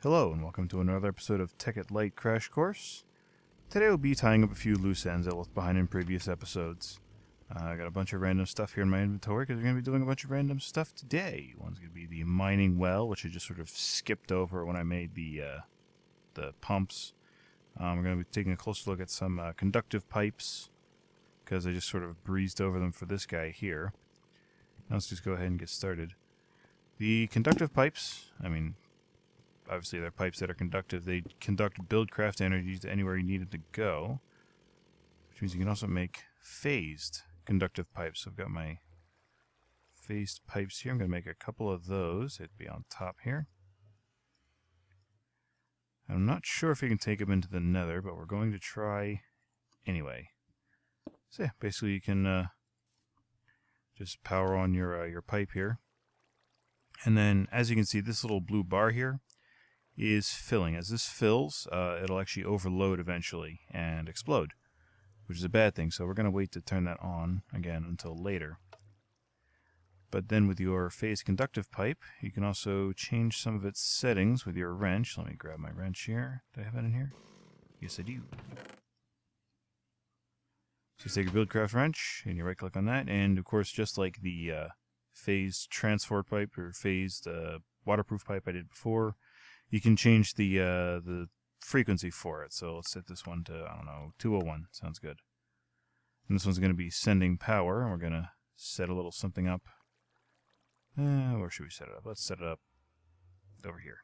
Hello and welcome to another episode of Tekkit Lite Crash Course. Today we'll be tying up a few loose ends that left behind in previous episodes. I got a bunch of random stuff here in my inventory because we're going to be doing a bunch of random stuff today. One's going to be the mining well, which I just sort of skipped over when I made the pumps. We're going to be taking a closer look at some conductive pipes because I just sort of breezed over them for this guy here. Now let's just go ahead and get started. The conductive pipes, obviously they're pipes that are conductive. They conduct buildcraft energy to anywhere you need it to go, which means you can also make phased conductive pipes. So I've got my phased pipes here. I'm going to make a couple of those. It'd be on top here. I'm not sure if you can take them into the Nether, but we're going to try anyway. So yeah, basically you can just power on your pipe here. And then, as you can see, this little blue bar here is filling. As this fills, it'll actually overload eventually and explode, which is a bad thing. So we're going to wait to turn that on again until later. But then with your phased conductive pipe, you can also change some of its settings with your wrench. Let me grab my wrench here. Do I have it in here? Yes, I do. So you take your buildcraft wrench and you right click on that, and of course, just like the phased transport pipe or phased waterproof pipe I did before, you can change the frequency for it. So let's set this one to, I don't know, 201. Sounds good. And this one's going to be sending power, and we're going to set a little something up. Where should we set it up? Let's set it up over here.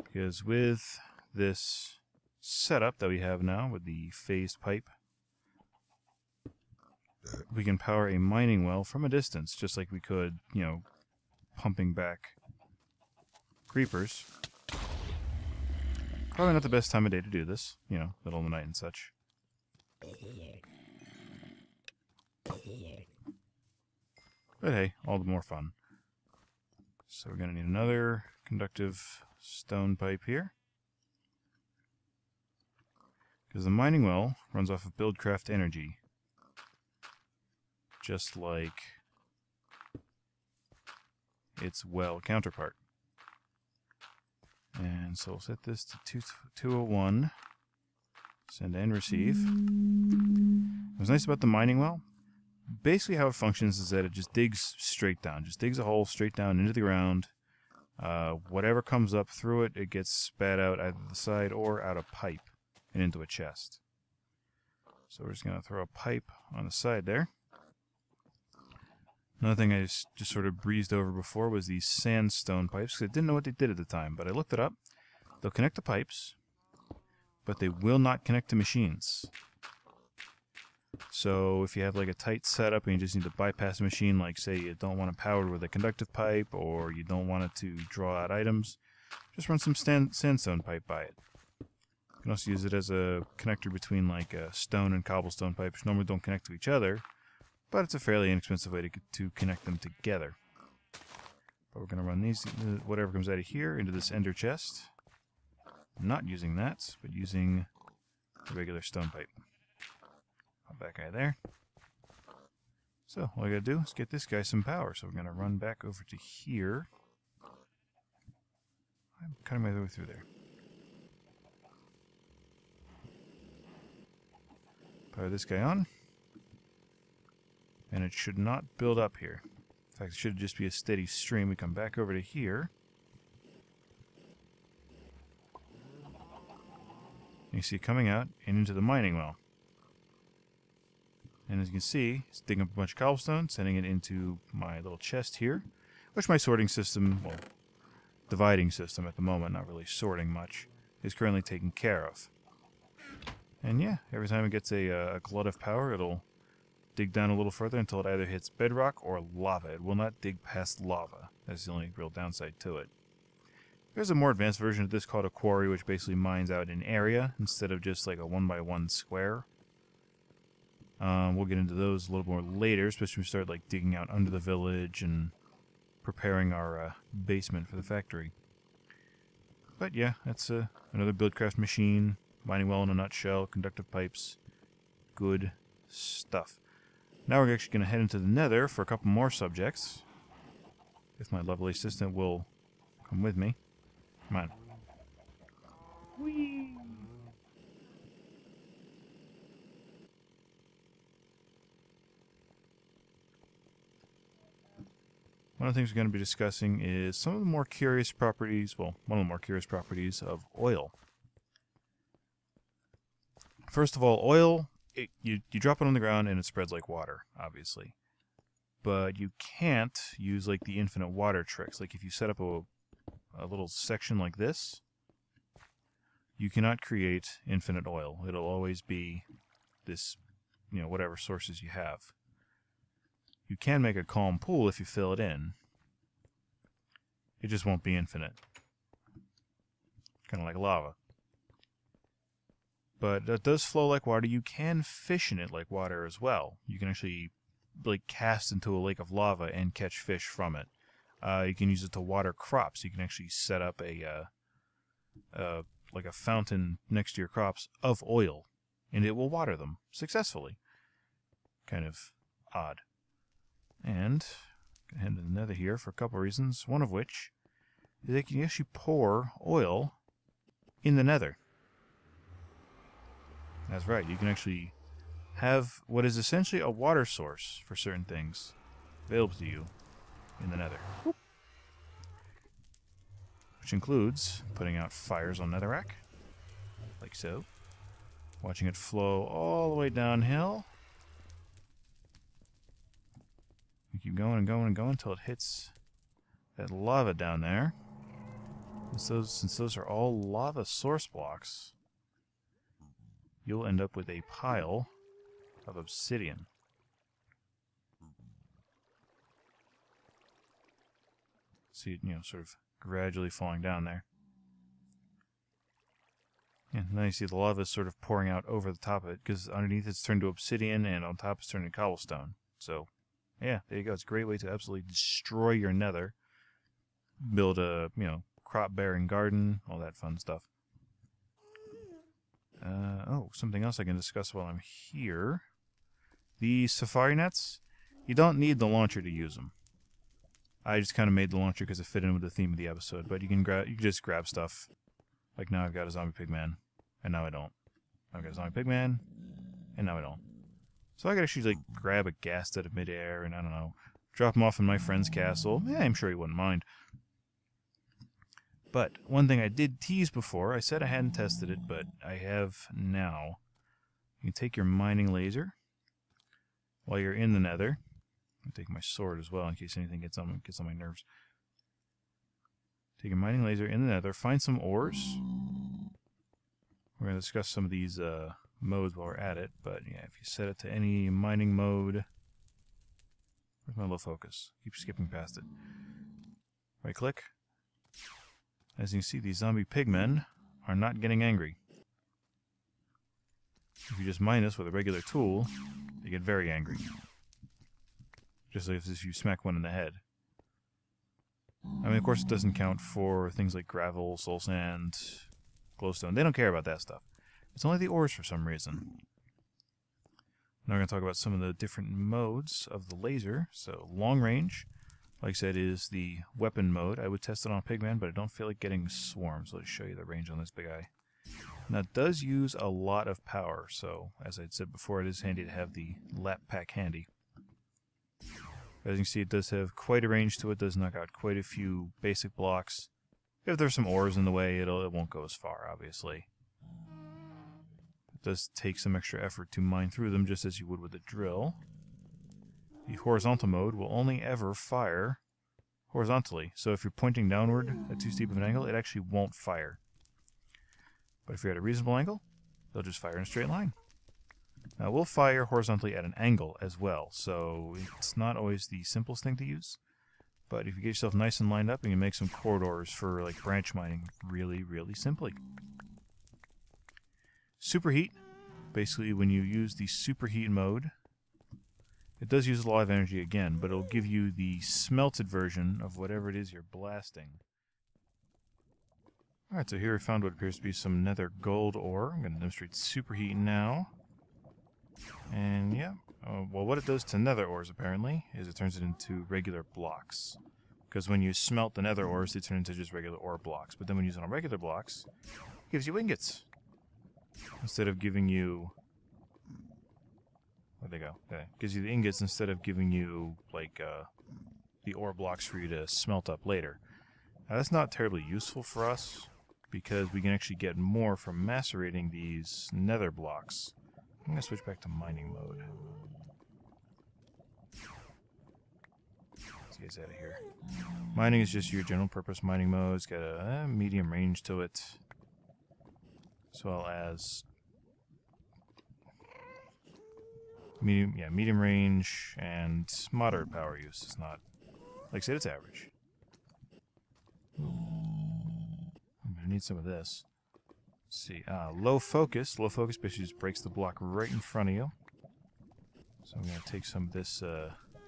Because with this setup that we have now with the phased pipe, we can power a mining well from a distance, just like we could, pumping back creepers. Probably not the best time of day to do this, middle of the night and such. But hey, all the more fun. So we're going to need another conductive stone pipe here, because the mining well runs off of buildcraft energy, just like its well counterpart. And so we'll set this to 201, send and receive. What's nice about the mining well, basically how it functions is that it just digs straight down, just digs a hole straight down into the ground. Whatever comes up through it, it gets spat out either the side or out a pipe and into a chest. So we're just going to throw a pipe on the side there. Another thing I just sort of breezed over before was these sandstone pipes, because I didn't know what they did at the time, but I looked it up. They'll connect to pipes, but they will not connect to machines. So if you have like a tight setup and you just need to bypass a machine, like say you don't want it powered with a conductive pipe, or you don't want it to draw out items, just run some sandstone pipe by it. You can also use it as a connector between like a stone and cobblestone pipe, which normally don't connect to each other, but it's a fairly inexpensive way to connect them together. But we're going to run these, whatever comes out of here, into this ender chest. Not using that, but using the regular stone pipe. Pop that guy there. So all I gotta do is get this guy some power. So we're gonna run back over to here. I'm cutting my way through there. Power this guy on. And it should not build up here. In fact, it should just be a steady stream. We come back over to here. And you see it coming out and into the mining well. And as you can see, it's digging up a bunch of cobblestone, sending it into my little chest here, which my sorting system, well, dividing system at the moment, not really sorting much, is currently taken care of. And yeah, every time it gets a glut of power, it'll dig down a little further until it either hits bedrock or lava. It will not dig past lava. That's the only real downside to it. There's a more advanced version of this called a quarry, which basically mines out an area instead of just like a 1x1 square. We'll get into those a little more later, especially when we start like digging out under the village and preparing our basement for the factory. But yeah, that's another buildcraft machine, mining well in a nutshell, conductive pipes, good stuff. Now we're actually going to head into the Nether for a couple more subjects. If my lovely assistant will come with me. Come on. Whee! One of the things we're going to be discussing is some of the more curious properties, well, one of the more curious properties of oil. First of all, oil, you drop it on the ground and it spreads like water, obviously. But you can't use like the infinite water tricks. Like if you set up a little section like this, you cannot create infinite oil. It'll always be this, you know, whatever sources you have. You can make a calm pool if you fill it in. It just won't be infinite. Kind of like lava. But it does flow like water. You can fish in it like water as well. You can actually like cast into a lake of lava and catch fish from it. You can use it to water crops. You can actually set up like a fountain next to your crops of oil, and it will water them successfully. Kind of odd. And I'm going to head to the Nether here for a couple of reasons. One of which is that you can actually pour oil in the Nether. That's right. You can actually have what is essentially a water source for certain things available to you in the Nether. Which includes putting out fires on Netherrack, like so. Watching it flow all the way downhill. You keep going and going and going until it hits that lava down there. Since those are all lava source blocks, you'll end up with a pile of obsidian. See it, you know, sort of gradually falling down there. And now you see the lava is sort of pouring out over the top of it, because underneath it's turned to obsidian and on top it's turned to cobblestone. So, yeah, there you go. It's a great way to absolutely destroy your Nether. Build a, you know, crop-bearing garden, all that fun stuff. Oh, something else I can discuss while I'm here. The safari nets, you don't need the launcher to use them. I just kind of made the launcher because it fit in with the theme of the episode, but you can just grab stuff. Like now I've got a zombie pigman, and now I don't. I've got a zombie pigman, and now I don't. So I could actually like grab a ghast out of midair, and I don't know, drop him off in my friend's castle. Yeah, I'm sure he wouldn't mind. But one thing I did tease before, I said I hadn't tested it, but I have now. You can take your mining laser while you're in the Nether. I'll take my sword as well in case anything gets on my nerves. Take a mining laser in the Nether, find some ores. We're going to discuss some of these modes while we're at it, but yeah, if you set it to any mining mode... Where's my low focus? Keep skipping past it. Right click. As you can see, these zombie pigmen are not getting angry. If you just mine this with a regular tool, they get very angry. Just like if you smack one in the head. I mean, of course, it doesn't count for things like gravel, soul sand, glowstone. They don't care about that stuff. It's only the ores for some reason. Now we're going to talk about some of the different modes of the laser. So, long range, like I said, is the weapon mode. I would test it on Pigman, but I don't feel like getting swarms. Let's show you the range on this big guy. Now, it does use a lot of power, so, as I said before, it is handy to have the lap pack handy. As you can see, it does have quite a range to it. It does knock out quite a few basic blocks. If there's some ores in the way, it won't go as far, obviously. It does take some extra effort to mine through them, just as you would with a drill. The horizontal mode will only ever fire horizontally. So if you're pointing downward at too steep of an angle, it actually won't fire. But if you're at a reasonable angle, they'll just fire in a straight line. Now, we'll fire horizontally at an angle as well, so it's not always the simplest thing to use. But if you get yourself nice and lined up, you can make some corridors for like branch mining really, really simply. Superheat. Basically, when you use the superheat mode, it does use a lot of energy again, but it'll give you the smelted version of whatever it is you're blasting. Alright, so here we found what appears to be some nether gold ore. I'm going to demonstrate superheat now. And yeah, well, what it does to nether ores apparently is it turns it into regular blocks. Because when you smelt the nether ores, they turn into just regular ore blocks. But then when you use it on regular blocks, it gives you ingots. Instead of giving you... Where'd they go? Okay. It gives you the ingots instead of giving you, like, the ore blocks for you to smelt up later. Now, that's not terribly useful for us, because we can actually get more from macerating these nether blocks. I'm going to switch back to mining mode. Let's get this out of here. Mining is just your general purpose mining mode. It's got a medium range to it, as well as medium range and moderate power use. It's not, like I said, it's average. I'm gonna need some of this. Let's see, low focus. Low focus basically just breaks the block right in front of you. So I'm gonna take some of this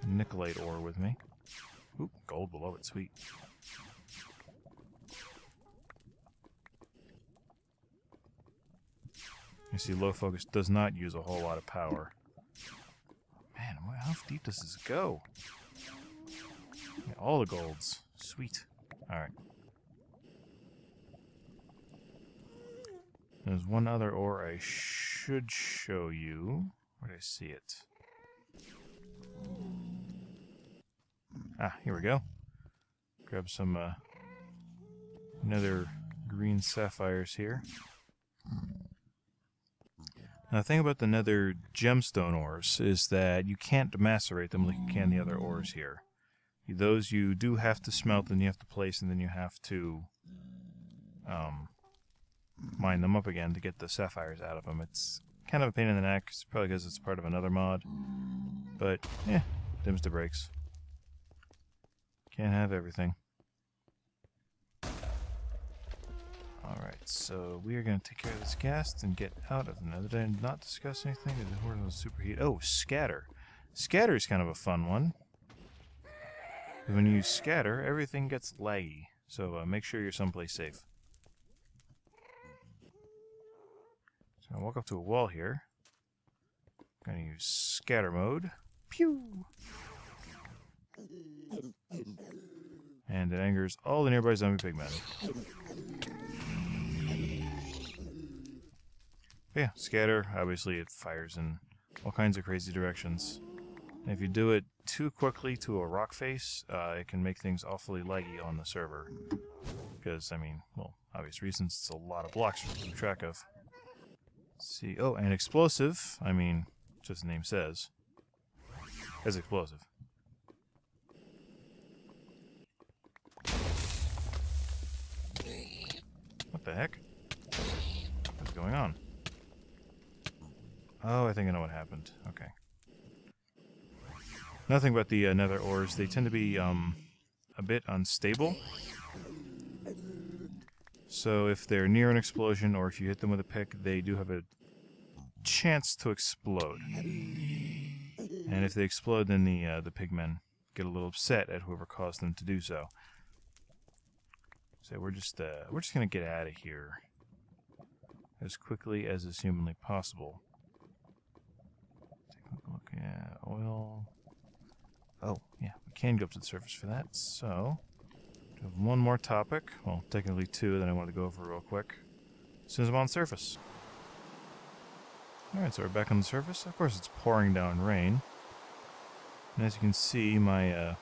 nickelite ore with me. Oop, gold below it, sweet. You see, low focus does not use a whole lot of power. Man, how deep does this go? Yeah, all the golds. Sweet. Alright. There's one other ore I should show you. Where did I see it? Ah, here we go. Grab some nether green sapphires here. Now, the thing about the nether gemstone ores is that you can't macerate them like you can the other ores here. Those you do have to smelt, then you have to place, and then you have to mine them up again to get the sapphires out of them. It's kind of a pain in the neck. It's probably because it's part of another mod. But, yeah, dims the brakes. Can't have everything. Alright, so we are going to take care of this ghast and get out of the nether. Did I not discuss anything? Did the horde superheat? Oh, scatter. Scatter is kind of a fun one. When you scatter, everything gets laggy. So make sure you're someplace safe. So I'll walk up to a wall here. I'm going to use scatter mode. Pew! And it angers all the nearby zombie pigmen. Yeah, scatter, obviously it fires in all kinds of crazy directions. And if you do it too quickly to a rock face, it can make things awfully laggy on the server. Because, I mean, well, obvious reasons, it's a lot of blocks to keep track of. Let's see, oh, and explosive, I mean, just the name says, is explosive. What the heck? What's going on? Oh, I think I know what happened. Okay. Nothing but the nether ores. They tend to be a bit unstable. So if they're near an explosion, or if you hit them with a pick, they do have a chance to explode. And if they explode, then the pigmen get a little upset at whoever caused them to do so. So we're just gonna get out of here as quickly as is humanly possible. Take a look at oil. Oh, yeah, we can go up to the surface for that. So, we have one more topic. Well, technically two that I want to go over real quick. As soon as I'm on the surface. Alright, so we're back on the surface. Of course, it's pouring down rain. And as you can see, my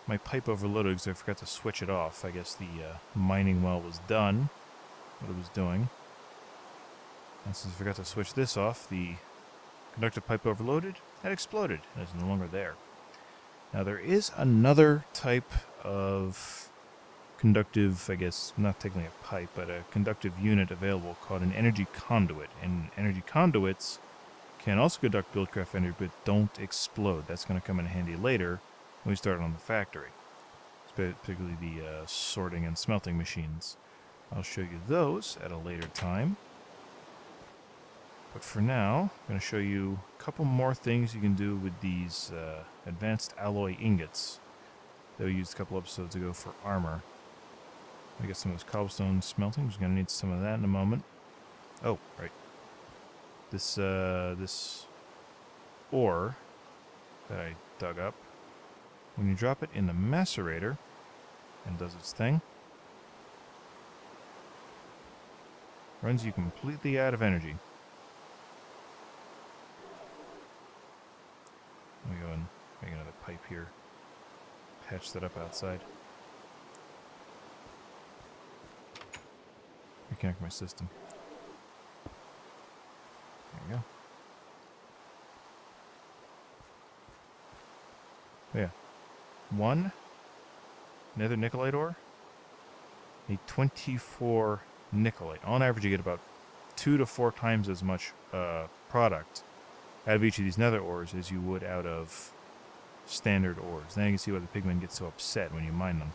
my pipe overloaded because I forgot to switch it off. I guess the mining well was done, what it was doing. And since I forgot to switch this off, the conductive pipe overloaded and exploded, and is no longer there. Now there is another type of conductive, I guess, not technically a pipe, but a conductive unit available called an energy conduit. And energy conduits can also conduct buildcraft energy, but don't explode. That's going to come in handy later when we start on the factory, particularly the sorting and smelting machines. I'll show you those at a later time. But for now, I'm going to show you a couple more things you can do with these advanced alloy ingots that we used a couple episodes ago for armor. I get some of this cobblestone smelting. I'm just going to need some of that in a moment. Oh, right. This ore that I dug up when you drop it in the macerator and does its thing, runs you completely out of energy. Let me go and make another pipe here. Patch that up outside. Reconnect my system. There you go. Yeah. 1 Nether Nickelite ore, a 24 Nickelite. On average, you get about 2 to 4 times as much product out of each of these Nether ores as you would out of standard ores. Now you can see why the pigmen get so upset when you mine them.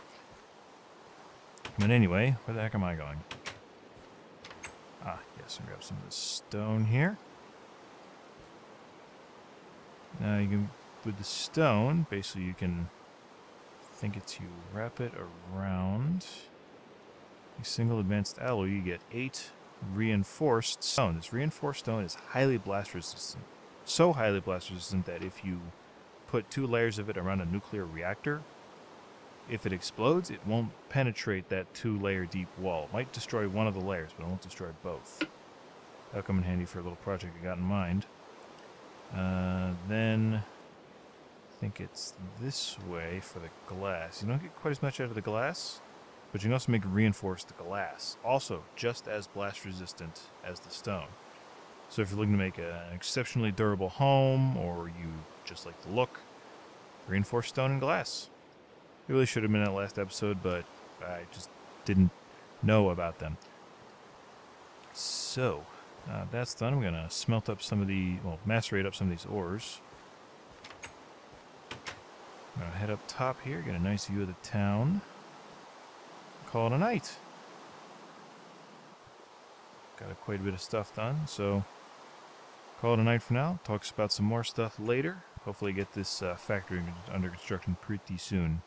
But anyway, where the heck am I going? Ah, yes, I'll grab some of this stone here. Now you can, with the stone, basically you can, I think it's you wrap it around a single advanced alloy, you get 8 reinforced stone. This reinforced stone is highly blast resistant. So highly blast resistant that if you put 2 layers of it around a nuclear reactor, if it explodes, it won't penetrate that 2-layer deep wall. It might destroy one of the layers, but it won't destroy both. That'll come in handy for a little project I got in mind. Then I think it's this way for the glass. You don't get quite as much out of the glass, but you can also make reinforced glass. Also, just as blast resistant as the stone. So if you're looking to make an exceptionally durable home, or you just like the look, reinforced stone and glass. It really should have been in that last episode, but I just didn't know about them. So, that's done. I'm going to smelt up some of the, well, macerate up some of these ores. I'm going to head up top here, get a nice view of the town. Call it a night. Got quite a bit of stuff done, so call it a night for now. Talks about some more stuff later. Hopefully get this factory under construction pretty soon.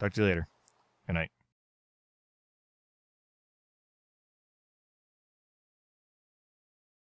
Talk to you later. Good night.